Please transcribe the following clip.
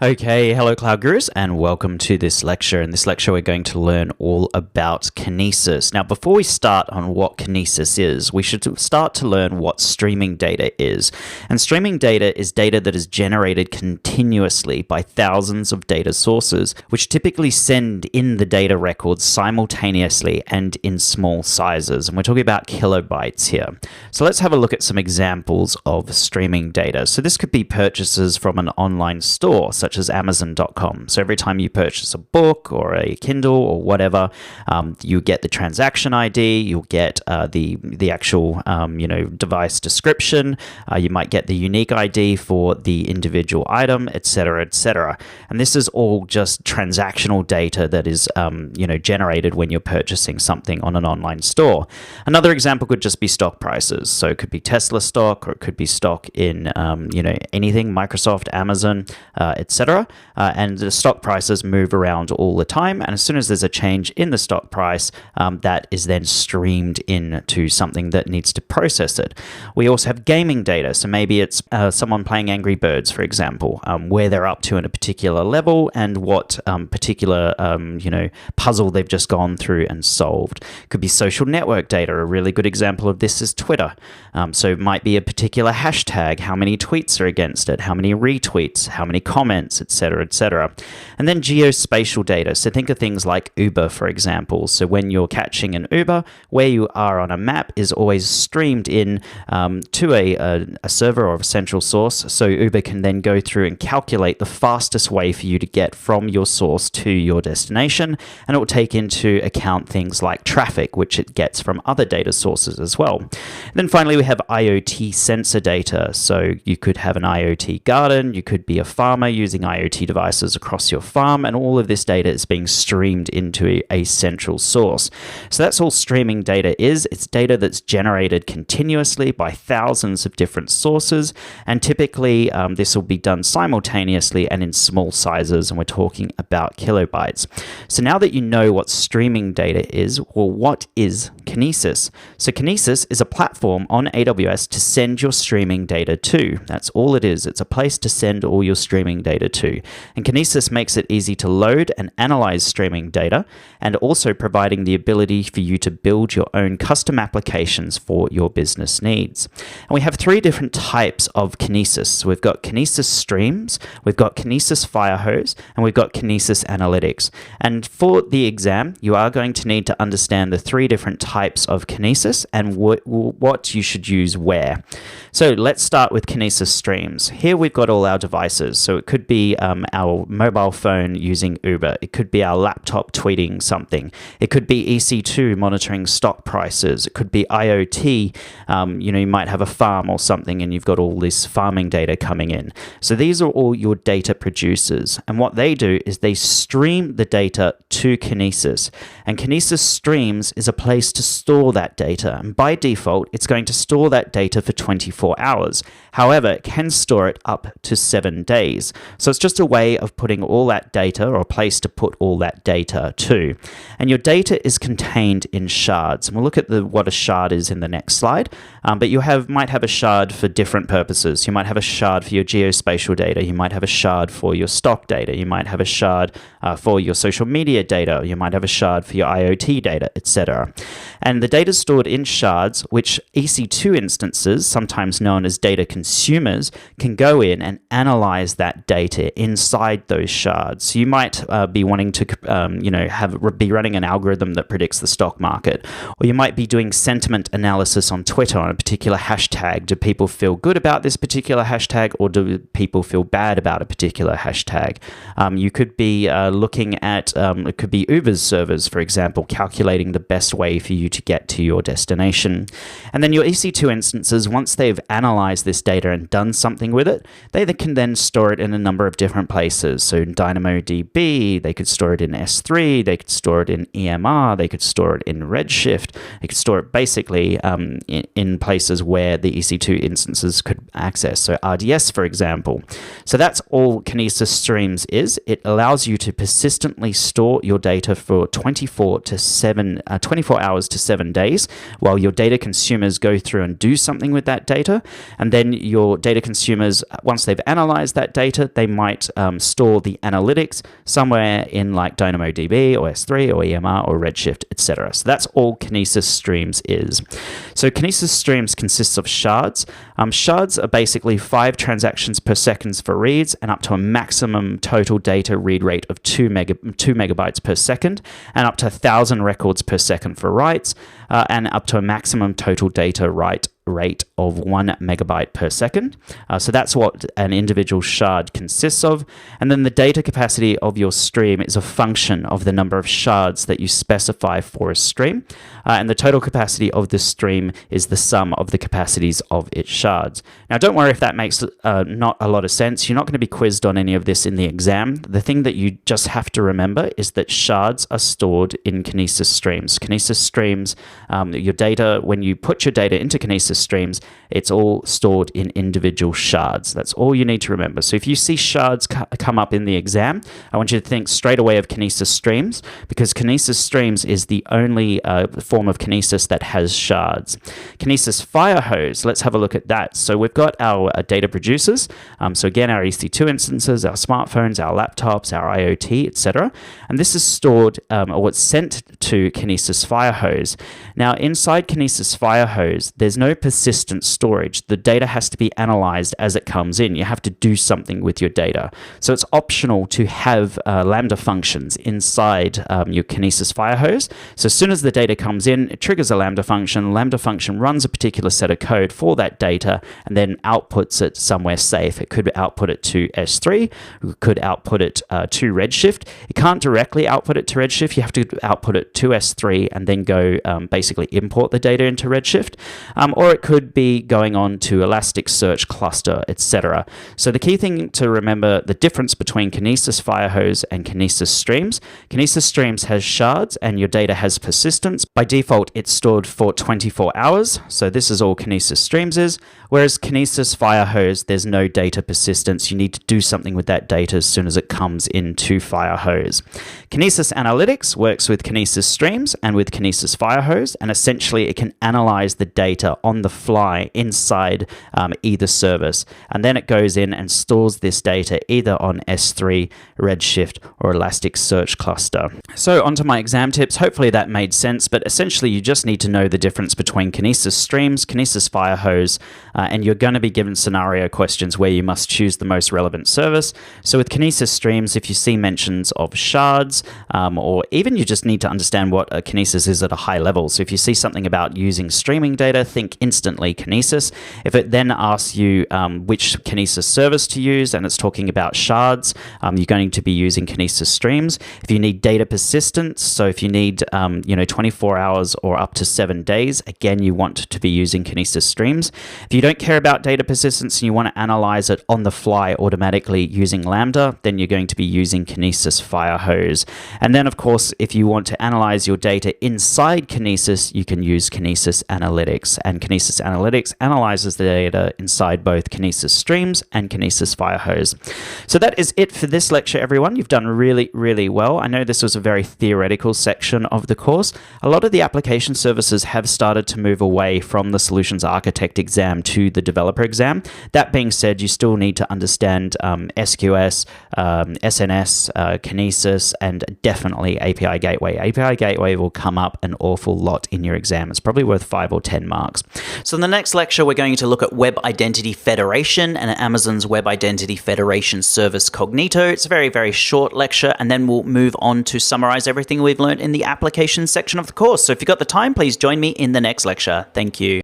Okay, hello Cloud Gurus and welcome to this lecture. In this lecture we're going to learn all about Kinesis. Now before we start on what Kinesis is, we should start to learn what streaming data is. And streaming data is data that is generated continuously by thousands of data sources, which typically send in the data records simultaneously and in small sizes. And we're talking about kilobytes here. So let's have a look at some examples of streaming data. So this could be purchases from an online store, such as Amazon.com. So every time you purchase a book or a Kindle or whatever, you get the transaction ID, you'll get the actual device description, you might get the unique ID for the individual item, etc., etc. And this is all just transactional data that is generated when you're purchasing something on an online store. Another example could just be stock prices. So it could be Tesla stock, or it could be stock in anything, Microsoft, Amazon, etc. And the stock prices move around all the time, and as soon as there's a change in the stock price, that is then streamed into something that needs to process it. We also have gaming data, so maybe it's someone playing Angry Birds, for example, where they're up to in a particular level and what particular puzzle they've just gone through and solved. Could be social network data. A really good example of this is Twitter. So it might be a particular hashtag, how many tweets are against it, how many retweets, how many comments, etc., etc. And then geospatial data. So think of things like Uber, for example. So when you're catching an Uber, where you are on a map is always streamed in to a server or a central source. So Uber can then go through and calculate the fastest way for you to get from your source to your destination. And it will take into account things like traffic, which it gets from other data sources as well. And then finally, we have IoT sensor data. So you could have an IoT garden, you could be a farmer using IoT devices across your farm, and all of this data is being streamed into a central source. So that's all streaming data is. It's data that's generated continuously by thousands of different sources, and typically this will be done simultaneously and in small sizes, and we're talking about kilobytes. So now that you know what streaming data is, well, what is Kinesis? So Kinesis is a platform on AWS to send your streaming data to. That's all it is. It's a place to send all your streaming data to. And Kinesis makes it easy to load and analyze streaming data, and also providing the ability for you to build your own custom applications for your business needs. And we have three different types of Kinesis. So we've got Kinesis Streams, we've got Kinesis Firehose, and we've got Kinesis Analytics. And for the exam, you are going to need to understand the three different types of Kinesis and what you should use where. So let's start with Kinesis Streams. Here we've got all our devices. So it could be our mobile phone using Uber. It could be our laptop tweeting something. It could be EC2 monitoring stock prices. It could be IoT. You might have a farm or something and you've got all this farming data coming in. So these are all your data producers. And what they do is they stream the data to Kinesis. And Kinesis Streams is a place to store that data. And by default, it's going to store that data for 24 hours. However, it can store it up to 7 days. So it's just a way of putting all that data, or a place to put all that data to. And your data is contained in shards. And we'll look at what a shard is in the next slide. But you might have a shard for different purposes. You might have a shard for your geospatial data. You might have a shard for your stock data. You might have a shard for your social media data. You might have a shard for your IoT data, etc. And the data is stored in shards, which EC2 instances, sometimes known as data consumers, can go in and analyze that data inside those shards. So you might be wanting to, be running an algorithm that predicts the stock market, or you might be doing sentiment analysis on Twitter on a particular hashtag. Do people feel good about this particular hashtag, or do people feel bad about a particular hashtag? You could be looking at, it could be Uber's servers, for example, calculating the best way for you to get to your destination. And then your EC2 instances, once they've analyzed this data and done something with it, they can then store it in a number of different places. So in DynamoDB, they could store it in S3, they could store it in EMR, they could store it in Redshift, they could store it basically in places where the EC2 instances could access. So RDS, for example. So that's all Kinesis Streams is. It allows you to persistently store your data for 24 hours to 7 days, while your data consumers go through and do something with that data. And then your data consumers, once they've analyzed that data, they stream might store the analytics somewhere in like DynamoDB or S3 or EMR or Redshift, etc. So that's all Kinesis Streams is. So Kinesis Streams consists of shards. Shards are basically 5 transactions per second for reads and up to a maximum total data read rate of 2 megabytes per second, and up to 1,000 records per second for writes, and up to a maximum total data write rate of 1 megabyte per second. So that's what an individual shard consists of. And then the data capacity of your stream is a function of the number of shards that you specify for a stream. And the total capacity of the stream is the sum of the capacities of its shards. Now, don't worry if that makes not a lot of sense. You're not going to be quizzed on any of this in the exam. The thing that you just have to remember is that shards are stored in Kinesis Streams. Kinesis Streams, your data, when you put your data into Kinesis Streams, it's all stored in individual shards. That's all you need to remember. So if you see shards come up in the exam, I want you to think straight away of Kinesis Streams, because Kinesis Streams is the only form of Kinesis that has shards. Kinesis Firehose, let's have a look at that. So we've got our data producers. So again, our EC2 instances, our smartphones, our laptops, our IoT, etc. And this is stored, or what's sent to Kinesis Firehose. Now, inside Kinesis Firehose, there's no persistent storage. The data has to be analyzed as it comes in. You have to do something with your data. So it's optional to have Lambda functions inside your Kinesis Firehose. So as soon as the data comes in, it triggers a Lambda function. Lambda function runs a particular set of code for that data and then outputs it somewhere safe. It could output it to S3, it could output it to Redshift. It can't directly output it to Redshift. You have to output it to S3 and then go basically import the data into Redshift. Or it could be going on to Elasticsearch cluster, etc. So the key thing to remember, the difference between Kinesis Firehose and Kinesis Streams. Kinesis Streams has shards and your data has persistence. By default, it's stored for 24 hours. So this is all Kinesis Streams is. Whereas Kinesis Firehose, there's no data persistence. You need to do something with that data as soon as it comes into Firehose. Kinesis Analytics works with Kinesis Streams and with Kinesis Firehose, and essentially it can analyze the data on the fly inside either service. And then it goes in and stores this data either on S3, Redshift, or Elasticsearch cluster. So onto my exam tips. Hopefully that made sense, but essentially you just need to know the difference between Kinesis Streams, Kinesis Firehose, and you're going to be given scenario questions where you must choose the most relevant service. So with Kinesis Streams, if you see mentions of shards, or even you just need to understand what a Kinesis is at a high level. So if you see something about using streaming data, think instantly Kinesis. If it then asks you which Kinesis service to use and it's talking about shards, you're going to be using Kinesis Streams. If you need data persistence, so if you need 24 hours or up to 7 days, again, you want to be using Kinesis Streams. If you don't care about data persistence and you want to analyze it on the fly automatically using Lambda, then you're going to be using Kinesis Firehose. And then, of course, if you want to analyze your data inside Kinesis, you can use Kinesis Analytics. And Kinesis Analytics analyzes the data inside both Kinesis Streams and Kinesis Firehose. So that is it for this lecture, everyone. You've done really, really well. I know this was a very theoretical section of the course. A lot of the application services have started to move away from the Solutions Architect exam to the Developer exam. That being said, you still need to understand SQS, SNS, Kinesis, and definitely API Gateway. API Gateway will come up an awful lot in your exam. It's probably worth 5 or 10 marks. So in the next lecture, we're going to look at Web Identity Federation and Amazon's Web Identity Federation service Cognito. It's a very, very short lecture, and then we'll move on to summarize everything we've learned in the application section of the course. So if you've got the time, please join me in the next lecture. Thank you.